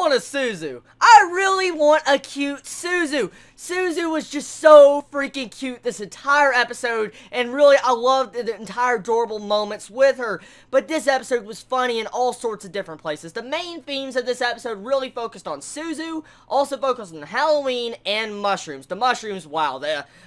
want a Suzu. I really want a cute Suzu. Suzu was just so freaking cute this entire episode, and really I loved the entire adorable moments with her. But this episode was funny in all sorts of different places. The main themes of this episode really focused on Suzu, also focused on Halloween and mushrooms. The mushrooms, wow.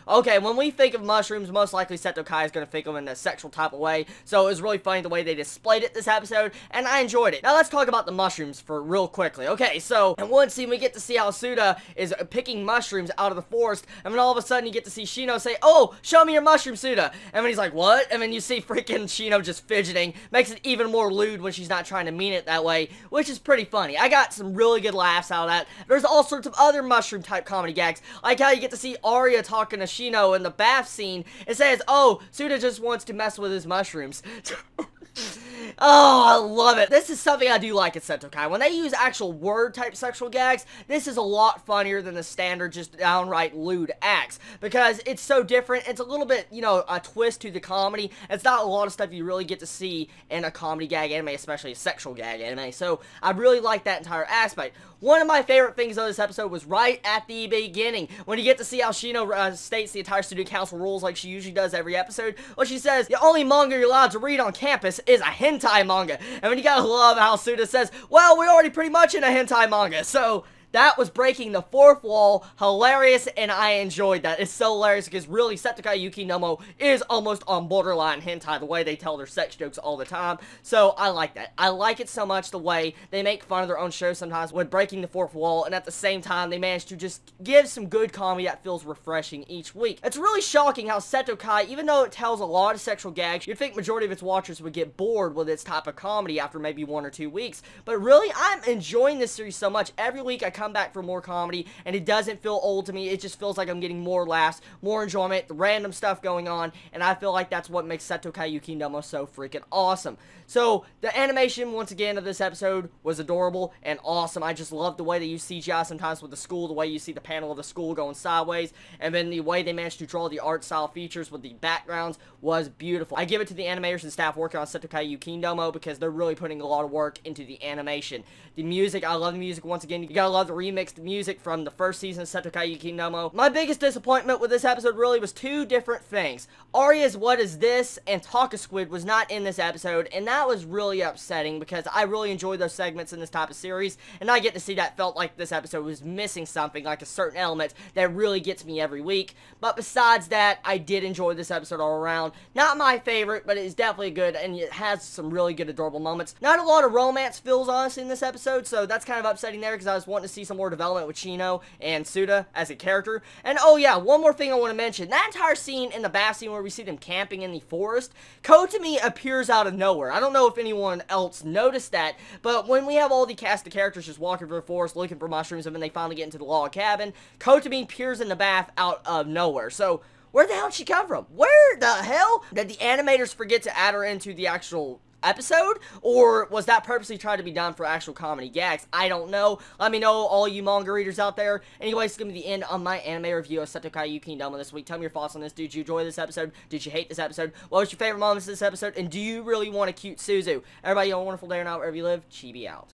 Okay, when we think of mushrooms, most likely Seitokai is going to think of them in a sexual type of way. So it was really funny the way they displayed it this episode, and I enjoyed it. Now let's talk about the mushrooms for real quickly. Okay, so in one scene we get to see how Suda is picking mushrooms out of the forest, and then all of a sudden you get to see Shino say, "Oh, show me your mushroom, Suda." And then he's like, "What?" And then you see freaking Shino just fidgeting. Makes it even more lewd when she's not trying to mean it that way, which is pretty funny. I got some really good laughs out of that. There's all sorts of other mushroom type comedy gags, like how you get to see Arya talking to Shino in the bath scene. It says, "Oh, Suda just wants to mess with his mushrooms." Oh, I love it. This is something I do like at Seitokai. When they use actual word-type sexual gags, this is a lot funnier than the standard just downright lewd acts, because it's so different. It's a little bit, you know, a twist to the comedy. It's not a lot of stuff you really get to see in a comedy gag anime, especially a sexual gag anime, so I really like that entire aspect. One of my favorite things of this episode was right at the beginning, when you get to see how Shino states the entire student council rules like she usually does every episode. Well, she says, the only manga you're allowed to read on campus is a hentai manga. And when you gotta love how Suda says, well, we're already pretty much in a hentai manga, so that was breaking the fourth wall, hilarious, and I enjoyed that. It's so hilarious because really Seitokai Yakuindomo is almost on borderline hentai, the way they tell their sex jokes all the time, so I like that. I like it so much the way they make fun of their own show sometimes with breaking the fourth wall, and at the same time they manage to just give some good comedy that feels refreshing each week. It's really shocking how Seitokai, even though it tells a lot of sexual gags, you'd think majority of its watchers would get bored with its type of comedy after maybe 1 or 2 weeks, but really I'm enjoying this series so much. Every week I come back for more comedy, and it doesn't feel old to me. It just feels like I'm getting more laughs, more enjoyment, the random stuff going on, and I feel like that's what makes Seitokai Yakuindomo so freaking awesome. So, the animation, once again, of this episode was adorable and awesome. I just love the way they use CGI sometimes with the school, the way you see the panel of the school going sideways, and then the way they managed to draw the art style features with the backgrounds was beautiful. I give it to the animators and staff working on Seitokai Yakuindomo because they're really putting a lot of work into the animation. The music, I love the music once again. You gotta love the remixed music from the first season of Seitokai Yakuindomo. My biggest disappointment with this episode really was 2 different things. Arya's What Is This and Taka Squid was not in this episode, and that was really upsetting because I really enjoy those segments in this type of series, and I get to see that felt like this episode was missing something, like a certain element that really gets me every week. But besides that, I did enjoy this episode all around. Not my favorite, but it is definitely good, and it has some really good adorable moments. Not a lot of romance feels honestly in this episode, so that's kind of upsetting there because I was wanting to see some more development with Shino and Suda as a character. And oh yeah, one more thing I want to mention. That entire scene in the bath scene where we see them camping in the forest, Kotami appears out of nowhere. I don't know if anyone else noticed that, but when we have all the cast of characters just walking through the forest looking for mushrooms and then they finally get into the log cabin, Kotami appears in the bath out of nowhere. So where the hell did she come from? Where the hell? Did the animators forget to add her into the actual episode, or was that purposely trying to be done for actual comedy gags? I don't know. Let me know, all you manga readers out there. Anyways, it's gonna be the end of my anime review of Seitokai Yakuindomo this week. Tell me your thoughts on this. Did you enjoy this episode? Did you hate this episode? What was your favorite moments of this episode? And do you really want a cute Suzu? Everybody, have a wonderful day or night wherever you live. Chibi out.